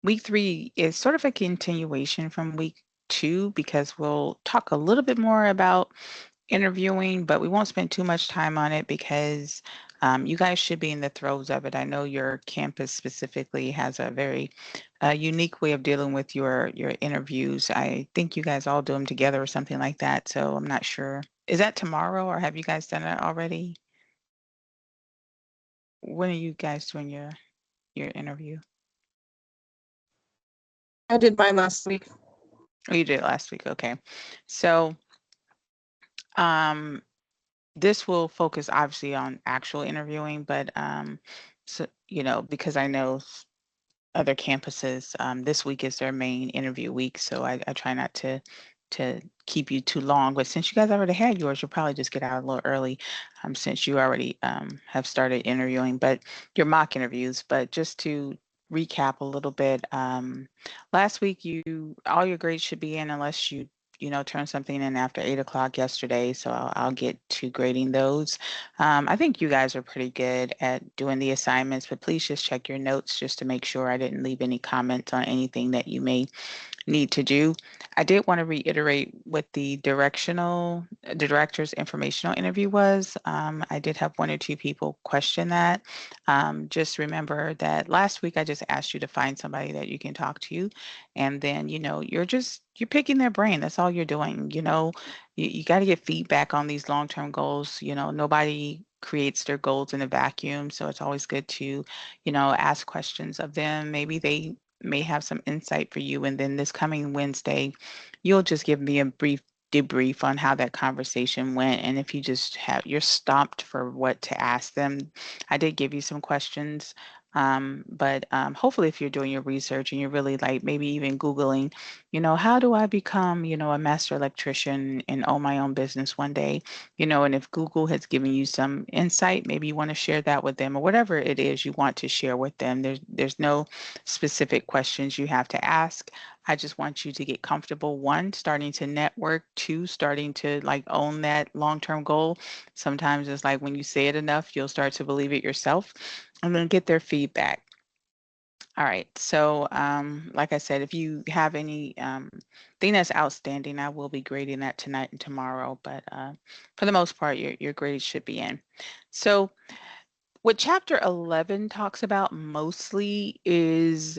Week 3 is sort of a continuation from week 2 because we'll talk a little bit more about interviewing, but we won't spend too much time on it because you guys should be in the throes of it. I know your campus specifically has a very unique way of dealing with your interviews. I think you guys all do them together or something like that. So I'm not sure. Is that tomorrow or have you guys done it already? When are you guys doing your interview? I did mine last week. Oh, you did it last week. Okay. So um this will focus obviously on actual interviewing, but so because I know other campuses, this week is their main interview week, so I try not to keep you too long. But since you guys already had yours, you'll probably just get out a little early, since you already have started interviewing, but your mock interviews. But just to recap a little bit, last week you all your grades should be in unless you turn something in after 8 o'clock yesterday. So I'll get to grading those. I think you guys are pretty good at doing the assignments, but please just check your notes just to make sure I didn't leave any comments on anything that you may need to do. I did want to reiterate what the director's informational interview was. I did have one or two people question that. Just remember that last week I just asked you to find somebody that you can talk to, and then you're picking their brain. That's all you're doing. You got to get feedback on these long-term goals. Nobody creates their goals in a vacuum, so it's always good to ask questions of them. Maybe they may have some insight for you. And then this coming Wednesday, you'll just give me a brief debrief on how that conversation went. And if you're stopped for what to ask them. I did give you some questions. But hopefully, if you're doing your research and you're really like maybe even Googling, how do I become, a master electrician and own my own business one day? And if Google has given you some insight, maybe you want to share that with them or whatever it is you want to share with them. There's no specific questions you have to ask. I just want you to get comfortable. One, starting to network. Two, starting to like own that long-term goal. Sometimes it's like when you say it enough, you'll start to believe it yourself and then get their feedback. All right. So, like I said, if you have any thing that's outstanding, I will be grading that tonight and tomorrow. But for the most part, your grades should be in. So, what chapter 11 talks about mostly is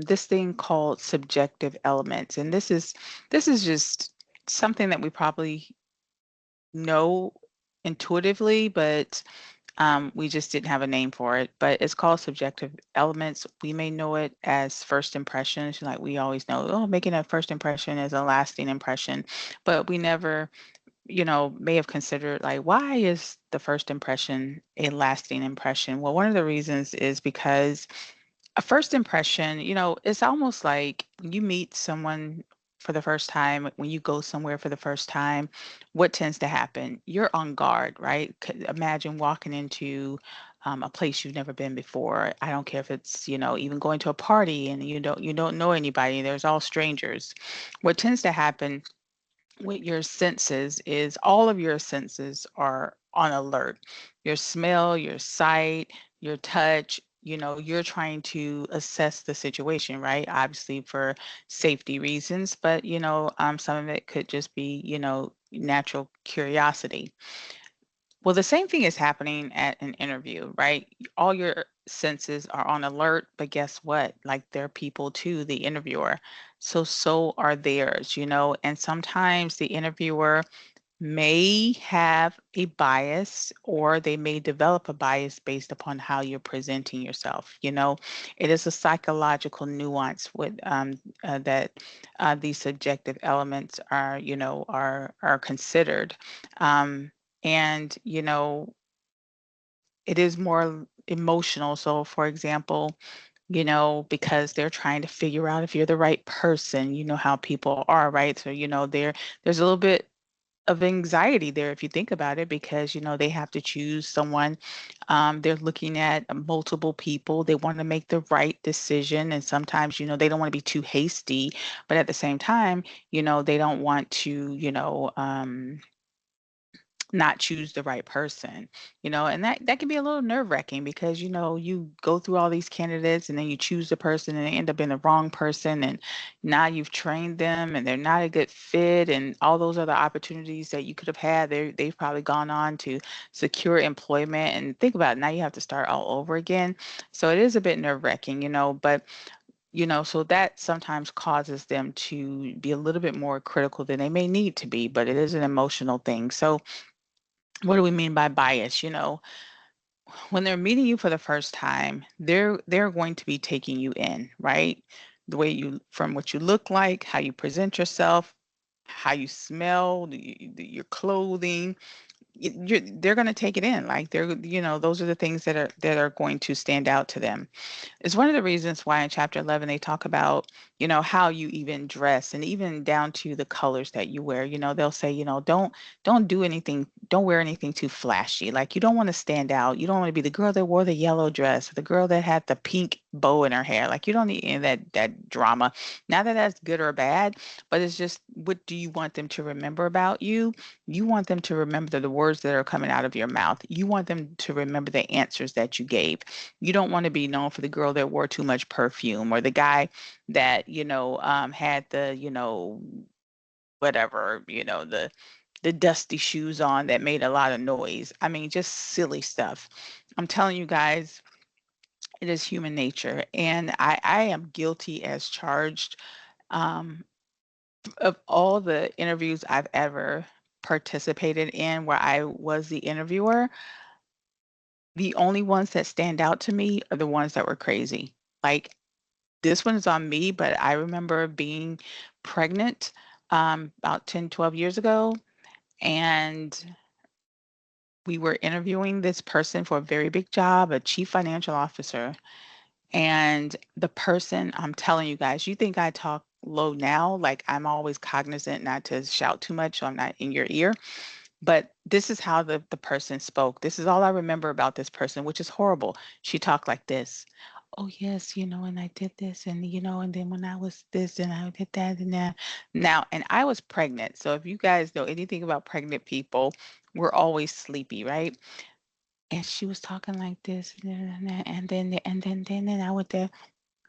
this thing called subjective elements. And this is just something that we probably know intuitively, but we just didn't have a name for it. But it's called subjective elements. We may know it as first impressions. Like we always know, oh, making a first impression is a lasting impression. But we never may have considered like, why is the first impression a lasting impression? Well, one of the reasons is because a first impression, it's almost like when you meet someone for the first time, when you go somewhere for the first time, what tends to happen? You're on guard, right? Imagine walking into a place you've never been before. I don't care if it's, even going to a party and you don't know anybody. There's all strangers. What tends to happen with your senses is all of your senses are on alert. Your smell, your sight, your touch, you're trying to assess the situation, right? Obviously for safety reasons, but some of it could just be, natural curiosity. Well, the same thing is happening at an interview, right? All your senses are on alert, but guess what? Like they're people too, the interviewer. So are theirs, and sometimes the interviewer may have a bias or they may develop a bias based upon how you're presenting yourself. It is a psychological nuance with that these subjective elements are considered. And it is more emotional. So, for example, because they're trying to figure out if you're the right person, how people are, right? So, there's a little bit of anxiety there if you think about it because they have to choose someone. They're looking at multiple people. They want to make the right decision, and sometimes they don't want to be too hasty, but at the same time they don't want to not choose the right person, and that can be a little nerve-wracking because, you go through all these candidates and then you choose the person and they end up being the wrong person, and now you've trained them and they're not a good fit, and all those other opportunities that you could have had, they've probably gone on to secure employment, and think about it, now you have to start all over again. So it is a bit nerve-wracking, but so that sometimes causes them to be a little bit more critical than they may need to be, but it is an emotional thing. So what do we mean by bias? When they're meeting you for the first time, they're going to be taking you in, right? The way you, from what you look like, how you present yourself, how you smell, your clothing, they're going to take it in. Like those are the things that are going to stand out to them. It's one of the reasons why in chapter 11 they talk about, how you even dress, and even down to the colors that you wear. They'll say, don't do anything, don't wear anything too flashy. Like you don't want to stand out. You don't want to be the girl that wore the yellow dress, or the girl that had the pink bow in her hair. Like you don't need any of that drama. Not that that's good or bad, but it's just, what do you want them to remember about you? You want them to remember the words that are coming out of your mouth. You want them to remember the answers that you gave. You don't want to be known for the girl that wore too much perfume, or the guy that, had the, whatever, the dusty shoes on that made a lot of noise. I mean, just silly stuff. I'm telling you guys, it is human nature. And I am guilty as charged. Um, of all the interviews I've ever participated in where I was the interviewer, the only ones that stand out to me are the ones that were crazy. Like, this one's on me, but I remember being pregnant about 10, 12 years ago, and we were interviewing this person for a very big job, a chief financial officer. And the person, I'm telling you guys, you think I talk low now, like I'm always cognizant not to shout too much so I'm not in your ear. But this is how the person spoke. This is all I remember about this person, which is horrible. She talked like this. Oh yes, and I did this, and and then when I was this, and I did that, and that. Now, and I was pregnant. So if you guys know anything about pregnant people, we're always sleepy, right? And she was talking like this, and then I went there.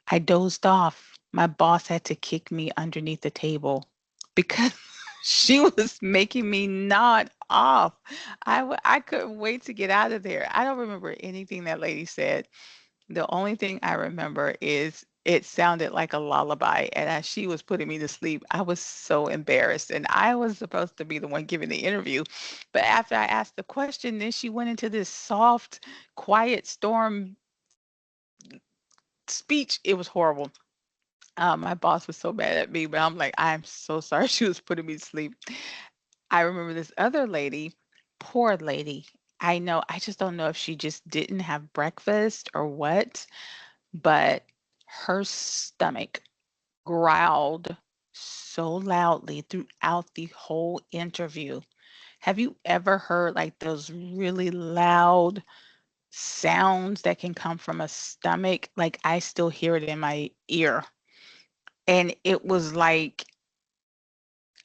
I dozed off. My boss had to kick me underneath the table because she was making me nod off. I couldn't wait to get out of there. I don't remember anything that lady said. The only thing I remember is it sounded like a lullaby, and as she was putting me to sleep, I was so embarrassed, and I was supposed to be the one giving the interview. But after I asked the question, then she went into this soft, quiet storm speech. It was horrible. My boss was so mad at me, but I'm like, I'm so sorry. She was putting me to sleep. I remember this other lady, poor lady. I know, I just don't know if she just didn't have breakfast or what, but her stomach growled so loudly throughout the whole interview. Have you ever heard like those really loud sounds that can come from a stomach? Like I still hear it in my ear. And it was like,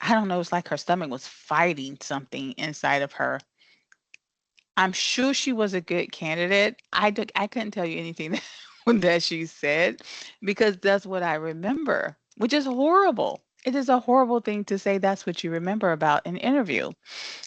I don't know, it's like her stomach was fighting something inside of her. I'm sure she was a good candidate. I couldn't tell you anything that she said because that's what I remember, which is horrible. It is a horrible thing to say that's what you remember about an interview.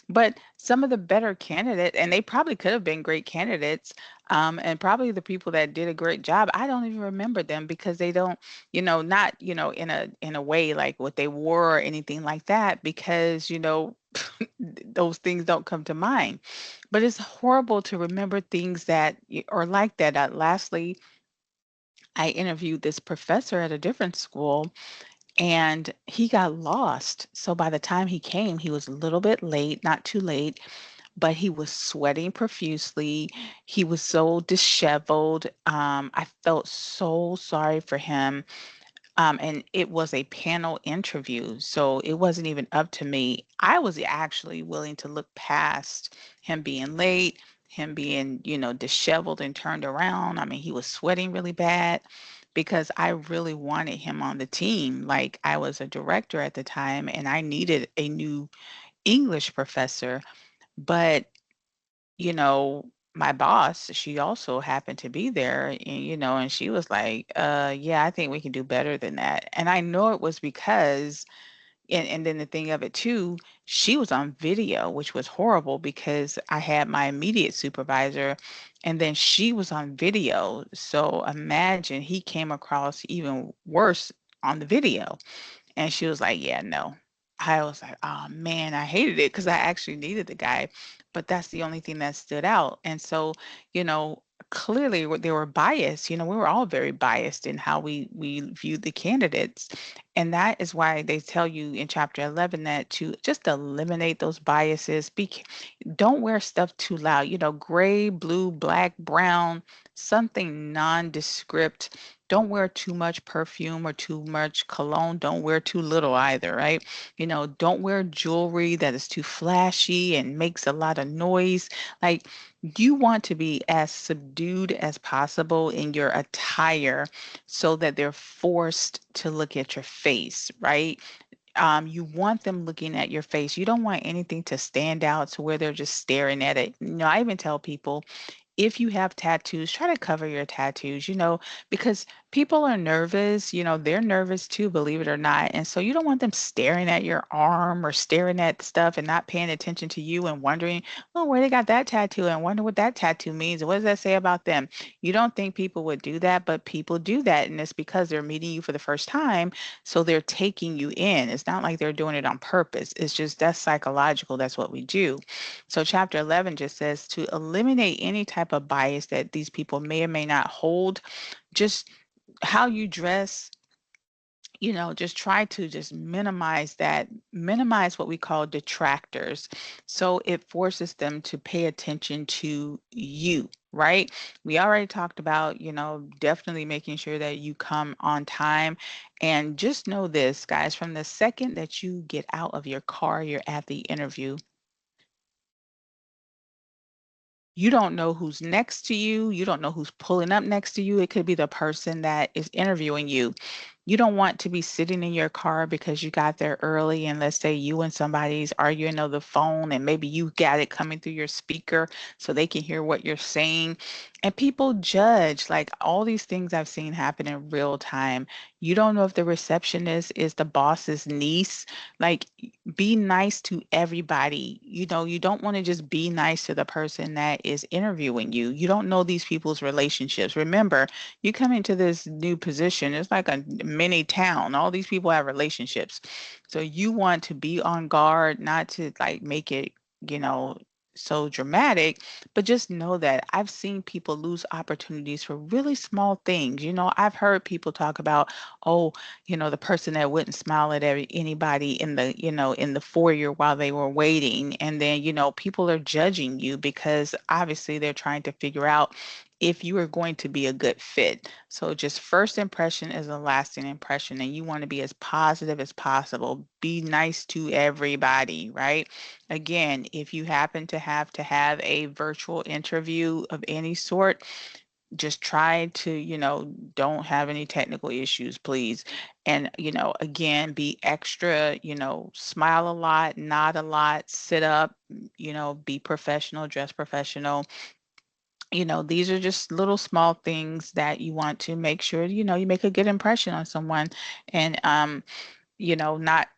But some of the better candidate, and they probably could have been great candidates, and probably the people that did a great job, I don't even remember them because they don't, not, in a way like what they wore or anything like that, because, those things don't come to mind. But it's horrible to remember things that are like that. Lastly, I interviewed this professor at a different school, and he got lost. So by the time he came, he was a little bit late, not too late, but he was sweating profusely. He was so disheveled. I felt so sorry for him. And it was a panel interview, so it wasn't even up to me. I was actually willing to look past him being late, him being, disheveled and turned around. I mean, he was sweating really bad because I really wanted him on the team. Like, I was a director at the time and I needed a new English professor, But, you know, my boss, she also happened to be there, and, and she was like, yeah, I think we can do better than that. And I know it was because, and then the thing of it too, she was on video, which was horrible because I had my immediate supervisor, and then she was on video. So imagine he came across even worse on the video. And she was like, "Yeah, no." I was like, "Oh man, I hated it because I actually needed the guy." But that's the only thing that stood out. And so, you know, clearly they were biased. We were all very biased in how we viewed the candidates. And that is why they tell you in chapter 11 that to just eliminate those biases, don't wear stuff too loud, gray, blue, black, brown, something nondescript. Don't wear too much perfume or too much cologne. Don't wear too little either, right? Don't wear jewelry that is too flashy and makes a lot of noise. Like, you want to be as subdued as possible in your attire so that they're forced to look at your face, right? You want them looking at your face. You don't want anything to stand out to where they're just staring at it. I even tell people, if you have tattoos, try to cover your tattoos, because people are nervous, they're nervous too, believe it or not. And so you don't want them staring at your arm or staring at stuff and not paying attention to you and wondering, oh, where they got that tattoo and wonder what that tattoo means. And what does that say about them? You don't think people would do that, but people do that. And it's because they're meeting you for the first time. So they're taking you in. It's not like they're doing it on purpose. It's just that's psychological. That's what we do. So, chapter 11 just says to eliminate any type of bias that these people may or may not hold, just how you dress, just try to just minimize that, minimize what we call detractors. So it forces them to pay attention to you, right? We already talked about, definitely making sure that you come on time. And just know this, guys, from the second that you get out of your car, you're at the interview. You don't know who's next to you. You don't know who's pulling up next to you. It could be the person that is interviewing you. You don't want to be sitting in your car because you got there early and let's say you and somebody's arguing on the phone and maybe you got it coming through your speaker so they can hear what you're saying. And people judge, like all these things I've seen happen in real time. You don't know if the receptionist is the boss's niece. Like, be nice to everybody. You don't want to just be nice to the person that is interviewing you. You don't know these people's relationships. Remember, you come into this new position, it's like a mini town. All these people have relationships. So you want to be on guard, not to like make it, you know, so dramatic, but just know that I've seen people lose opportunities for really small things. I've heard people talk about, oh, the person that wouldn't smile at anybody in the foyer while they were waiting. And then, people are judging you because obviously they're trying to figure out if you are going to be a good fit. So just first impression is a lasting impression, and you want to be as positive as possible. Be nice to everybody, right? Again, if you happen to have a virtual interview of any sort, just try to, don't have any technical issues, please. And, again, be extra, smile a lot, nod a lot, sit up, be professional, dress professional. These are just little small things that you want to make sure, you make a good impression on someone. And, not,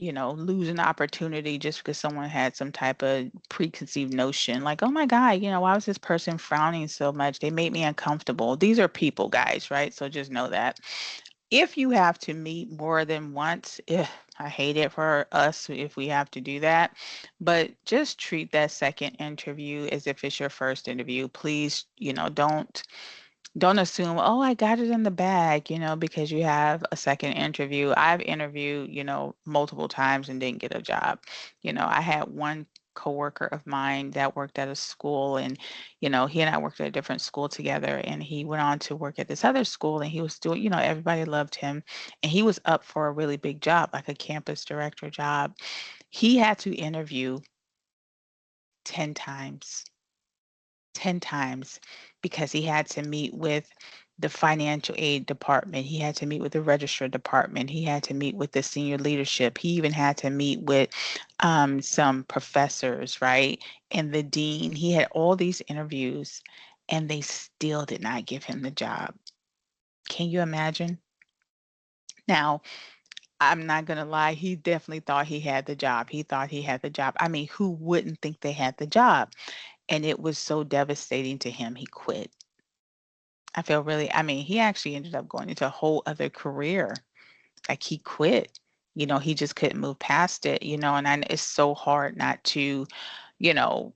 lose an opportunity just because someone had some type of preconceived notion, like, oh my God, why was this person frowning so much? They made me uncomfortable. These are people, guys, right? So just know that. If you have to meet more than once, I hate it for us if we have to do that, but just treat that second interview as if it's your first interview. Please, don't assume, oh, I got it in the bag, because you have a second interview. I've interviewed, multiple times and didn't get a job. I had one coworker of mine that worked at a school, and he and I worked at a different school together, and he went on to work at this other school, and he was doing, everybody loved him, and he was up for a really big job, like a campus director job. He had to interview 10 times. 10 times because he had to meet with the financial aid department. He had to meet with the registrar department. He had to meet with the senior leadership. He even had to meet with some professors, right? And the dean. He had all these interviews, and they still did not give him the job. Can you imagine? Now, I'm not gonna lie, he definitely thought he had the job. He thought he had the job. I mean, who wouldn't think they had the job? And it was so devastating to him, he quit. I mean, he actually ended up going into a whole other career. Like he quit. He just couldn't move past it, and it's so hard not to, you know,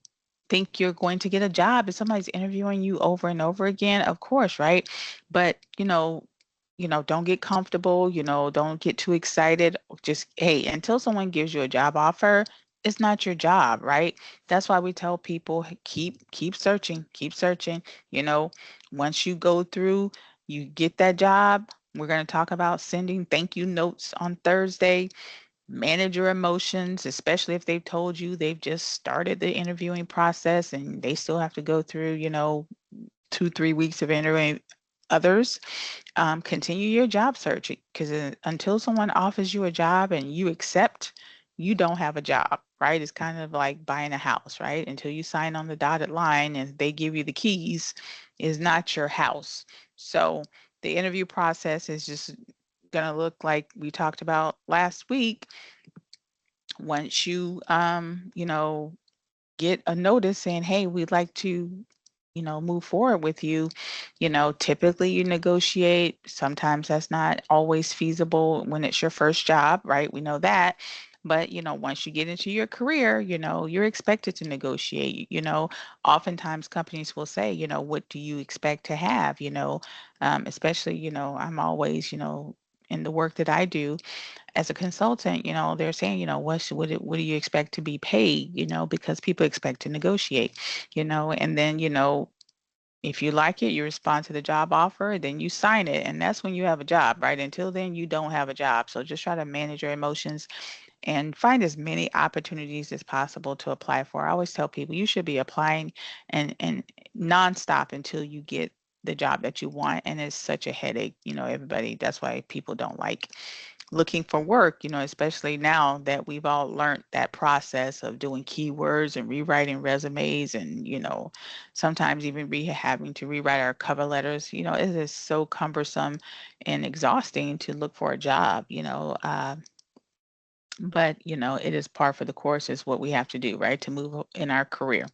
think you're going to get a job if somebody's interviewing you over and over again, of course, right? But, don't get comfortable, don't get too excited. Just, hey, until someone gives you a job offer, it's not your job, right? That's why we tell people, "Hey, keep searching, keep searching. You know, once you go through, you get that job. We're going to talk about sending thank you notes on Thursday. Manage your emotions, especially if they've told you they've just started the interviewing process and they still have to go through, 2, 3 weeks of interviewing others. Continue your job search because until someone offers you a job and you accept, you don't have a job, right? It's kind of like buying a house, right? Until you sign on the dotted line and they give you the keys, is not your house. So the interview process is just going to look like we talked about last week. Once you get a notice saying, hey, we'd like to, move forward with you, typically you negotiate. Sometimes that's not always feasible when it's your first job, right? We know that. But, once you get into your career, you're expected to negotiate. Oftentimes companies will say, what do you expect to have, especially, I'm always, in the work that I do as a consultant, they're saying, what do you expect to be paid, because people expect to negotiate, and then, if you like it, you respond to the job offer, then you sign it. And that's when you have a job, right? Until then, you don't have a job. So just try to manage your emotions and find as many opportunities as possible to apply for. I always tell people you should be applying and nonstop until you get the job that you want. And it's such a headache, everybody. That's why people don't like looking for work, especially now that we've all learned that process of doing keywords and rewriting resumes and, sometimes even having to rewrite our cover letters. It is so cumbersome and exhausting to look for a job, but, it is par for the course, is what we have to do, right, to move in our career.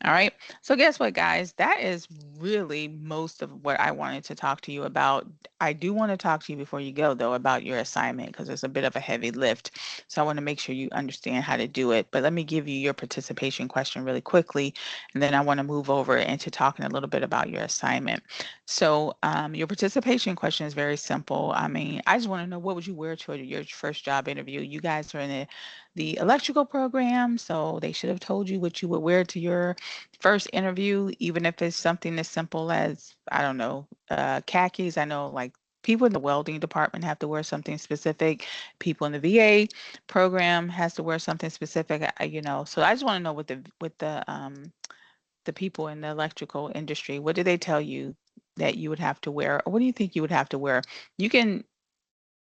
All right. So guess what, guys? That is really most of what I wanted to talk to you about. I do want to talk to you before you go, though, about your assignment because it's a bit of a heavy lift. So I want to make sure you understand how to do it. But let me give you your participation question really quickly, and then I want to move over into talking a little bit about your assignment. So your participation question is very simple. I mean, I just want to know, what would you wear to your first job interview? You guys are in the electrical program, so they should have told you what you would wear to your first interview, even if it's something as simple as, I don't know, khakis. I know like people in the welding department have to wear something specific. People in the VA program has to wear something specific. So I just want to know the people in the electrical industry, what do they tell you that you would have to wear, or what do you think you would have to wear? You can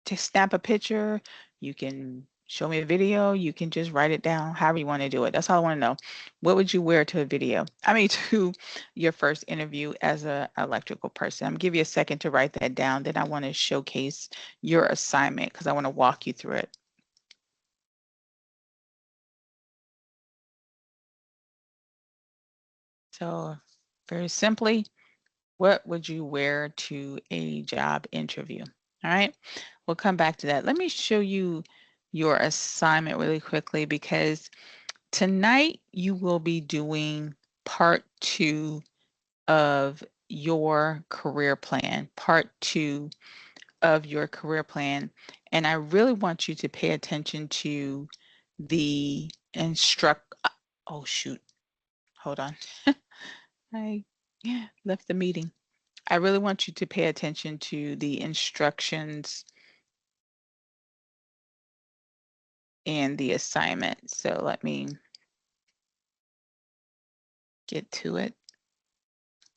to snap a picture, you can show me a video, you can just write it down, however you want to do it. That's all I want to know. What would you wear to a video? I mean, to your first interview as a electrical person. I'm gonna give you a second to write that down. Then I want to showcase your assignment because I want to walk you through it. So very simply, what would you wear to a job interview? All right, we'll come back to that. Let me show you your assignment really quickly because tonight you will be doing part two of your career plan, part two of your career plan. And I really want you to pay attention to the oh, shoot, hold on. I left the meeting. I really want you to pay attention to the instructions and the assignment. So let me get to it.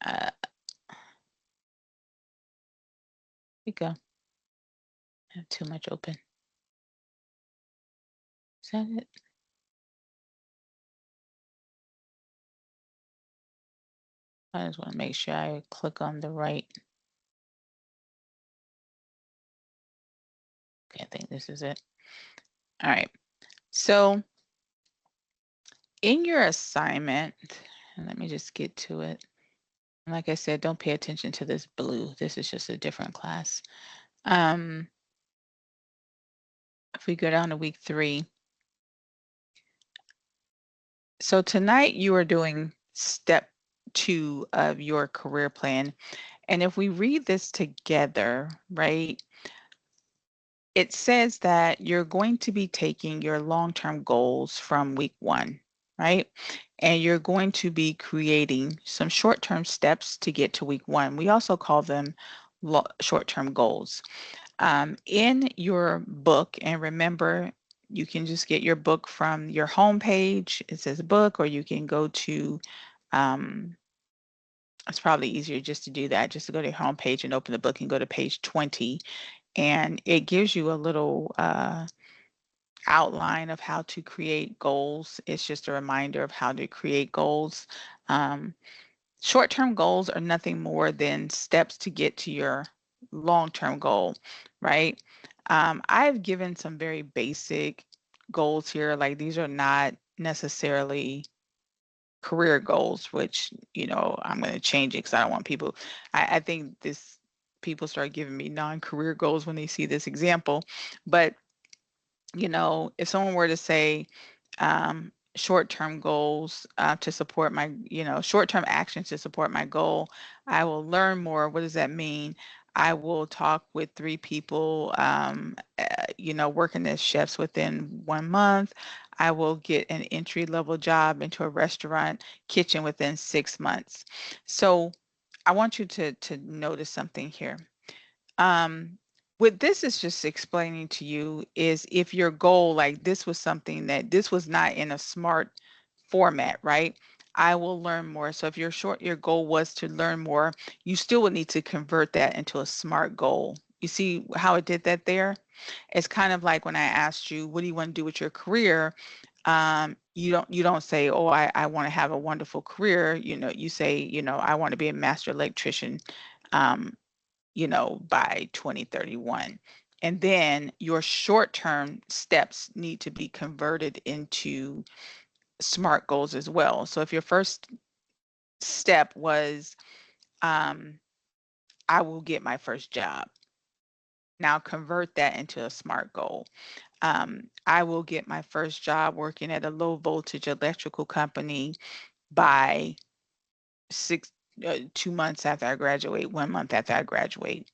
Uh, we go. I have too much open. Is that it? I just want to make sure I click on the right. Okay, I think this is it. All right. So in your assignment, and let me just get to it. Like I said, don't pay attention to this blue. This is just a different class. Um, if we go down to week 3, so tonight you are doing step 2 of your career plan. And if we read this together, right, it says that you're going to be taking your long-term goals from week 1, right? And you're going to be creating some short-term steps to get to week 1. We also call them short-term goals. In your book, and remember, you can just get your book from your homepage. It says book, or you can go to, it's probably easier just to do that, just to go to your homepage and open the book and go to page 20. And it gives you a little outline of how to create goals. It's just a reminder of how to create goals. Um, Short-term goals are nothing more than steps to get to your long-term goal, right? I've given some very basic goals here. Like these are not necessarily career goals, which, I'm going to change it because I don't want people, I think this, people start giving me non-career goals when they see this example. But if someone were to say short-term goals to support my, short-term actions to support my goal, I will learn more. What does that mean? I will talk with 3 people, working as chefs within 1 month. I will get an entry-level job into a restaurant kitchen within 6 months. So I want you to notice something here. um what this is just explaining to you is, if your goal, like this was something that this was not in a smart format, right? I will learn more. So if your goal was to learn more, you still would need to convert that into a smart goal. You see how it did that there? It's kind of like when I asked you, what do you want to do with your career? You don't say, oh, I want to have a wonderful career. You say, I want to be a master electrician. Um, by 2031. And then your short-term steps need to be converted into SMART goals as well. So if your first step was, I will get my first job. Now convert that into a SMART goal. I will get my first job working at a low voltage electrical company by 2 months after I graduate, 1 month after I graduate.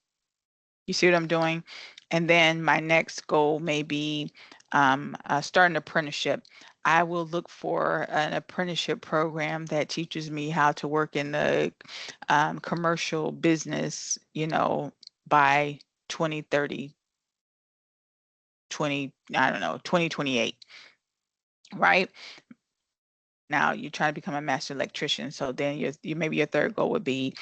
You see what I'm doing? And then my next goal may be start an apprenticeship. I will look for an apprenticeship program that teaches me how to work in the commercial business, by 2030, I don't know, 2028, right? Now you try to become a master electrician. So then maybe your third goal would be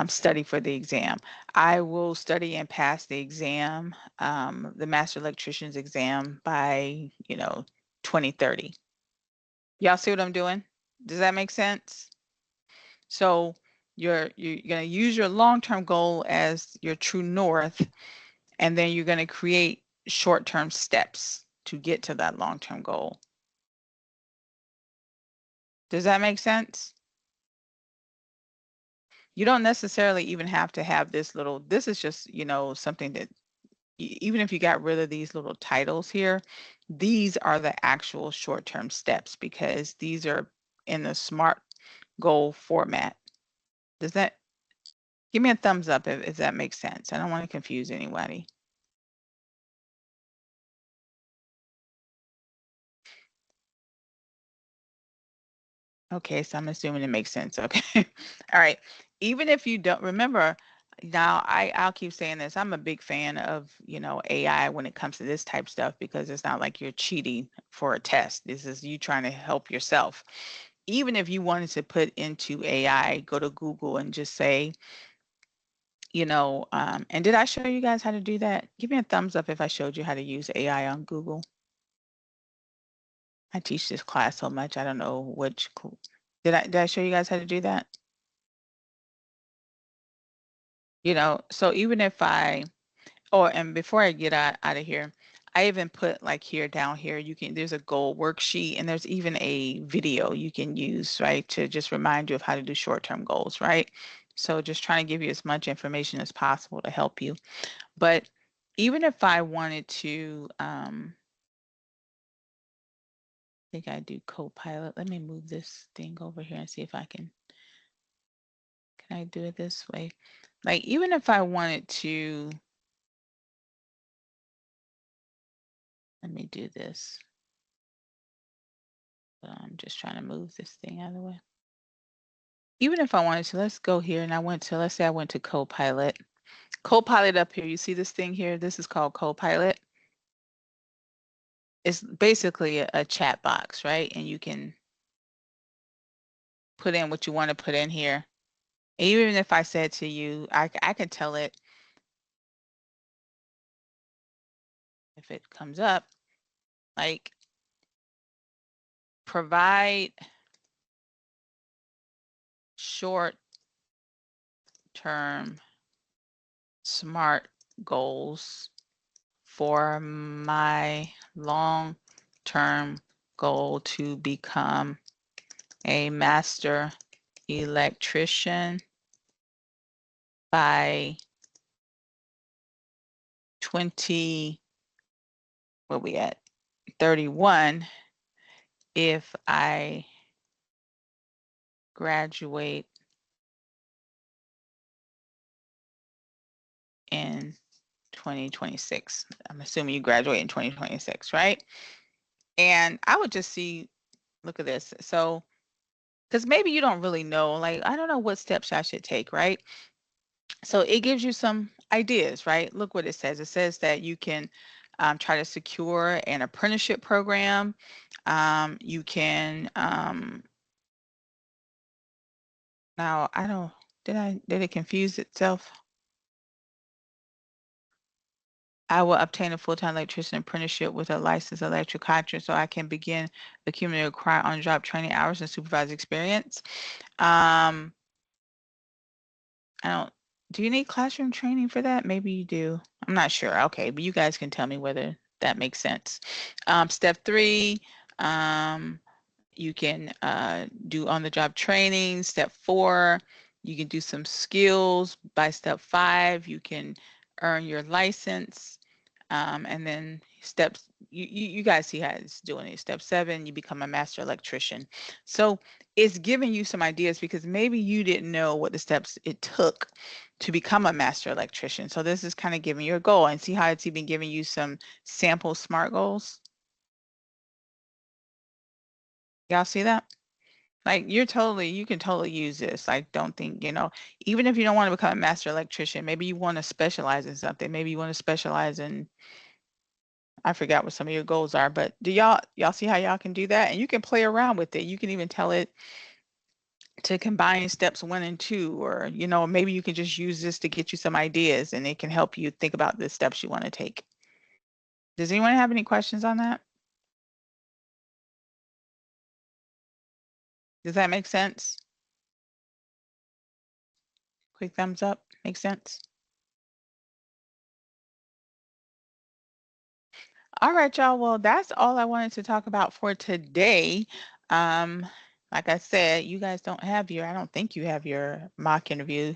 study for the exam. I will study and pass the exam, the master electrician's exam by, 2030. Y'all see what I'm doing? Does that make sense? So you're going to use your long-term goal as your true north, and then you're going to create short-term steps to get to that long-term goal. Does that make sense? You don't necessarily even have to have this is just, something that even if you got rid of these little titles here, these are the actual short-term steps because these are in the SMART goal format. Does that give me a thumbs up if that makes sense? I don't want to confuse anybody. Okay, so I'm assuming it makes sense. Okay. All right. Even if you don't remember, now I'll keep saying this. I'm a big fan of, AI when it comes to this type stuff because it's not like you're cheating for a test. This is you trying to help yourself. Even if you wanted to put into AI, go to Google and just say, And did I show you guys how to do that? Give me a thumbs up if I showed you how to use AI on Google. I teach this class so much, I don't know which, did I show you guys how to do that? So even if and before I get out of here, I even put like here, down here, there's a goal worksheet and there's even a video you can use, right? To just remind you of how to do short-term goals, right? So just trying to give you as much information as possible to help you. But even if I wanted to, I think I do Copilot. Let me move this thing over here and see if can I do it this way? Like even if I wanted to, let me do this. I'm just trying to move this thing out of the way. Even if I wanted to, let's go here and let's say I went to Copilot. Copilot up here, you see this thing here? This is called Copilot. It's basically a chat box, right? And you can put in what you want to put in here. Even if I said to you, I can tell it, if it comes up, like provide short-term SMART goals for my long-term goal to become a master electrician by 31 if I graduate in 2026. I'm assuming you graduate in 2026, right? And I would just see, look at this. So, because maybe you don't really know, like, I don't know what steps I should take, right? So it gives you some ideas, right? Look what it says. It says that you can try to secure an apprenticeship program. You can, now I don't, did it confuse itself? I will obtain a full-time electrician apprenticeship with a licensed electric contractor so I can begin accumulating required on-job training hours and supervised experience. I don't, do you need classroom training for that? Maybe you do. I'm not sure. Okay, but you guys can tell me whether that makes sense. Step 3, you can do on-the-job training. Step 4, you can do some skills. By step 5, you can earn your license. And then you guys see how it's doing it. Step 7, you become a master electrician. So it's giving you some ideas because maybe you didn't know what the steps it took to become a master electrician. So this is kind of giving you a goal, and see how it's even giving you some sample SMART goals. Y'all see that? Like you can totally use this. Like don't think, even if you don't want to become a master electrician, maybe you want to specialize in something. Maybe you want to specialize in, I forgot what some of your goals are, but do y'all see how y'all can do that? And you can play around with it. You can even tell it to combine steps 1 and 2, or maybe you can just use this to get you some ideas and it can help you think about the steps you want to take. Does anyone have any questions on that? Does that make sense? Quick thumbs up. Makes sense? All right, y'all. Well, that's all I wanted to talk about for today. Like I said, you guys I don't think you have your mock interview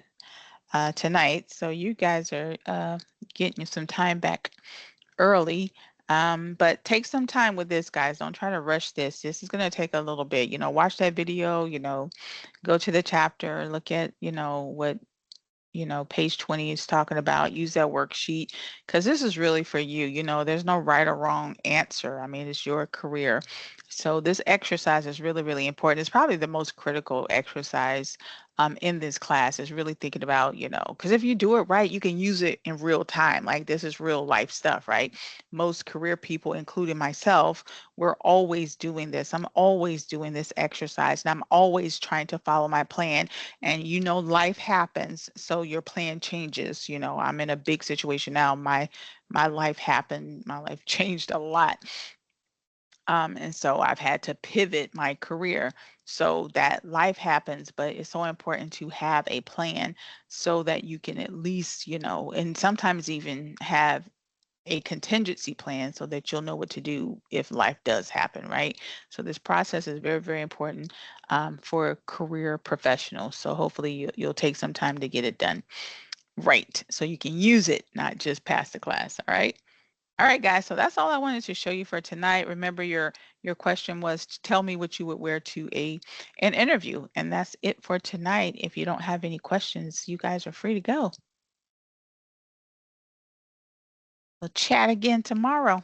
tonight. So you guys are getting some time back early. But take some time with this, guys. Don't try to rush this. This is going to take a little bit. Watch that video, go to the chapter, look at, what page 20 is talking about. Use that worksheet because this is really for you. There's no right or wrong answer. I mean, it's your career. So this exercise is really, really important. It's probably the most critical exercise in this class is really thinking about, because if you do it right, you can use it in real time. Like this is real life stuff, right? Most career people, including myself, we're always doing this. I'm always doing this exercise and I'm always trying to follow my plan. And life happens, so your plan changes. I'm in a big situation now. My life happened, my life changed a lot. And so I've had to pivot my career so that life happens, but it's so important to have a plan so that you can at least, and sometimes even have a contingency plan so that you'll know what to do if life does happen, right? So this process is very, very important for career professionals. So hopefully you'll take some time to get it done right so you can use it, not just pass the class. All right. All right, guys. So that's all I wanted to show you for tonight. Remember, your question was to tell me what you would wear to an interview, and that's it for tonight. If you don't have any questions, you guys are free to go. We'll chat again tomorrow.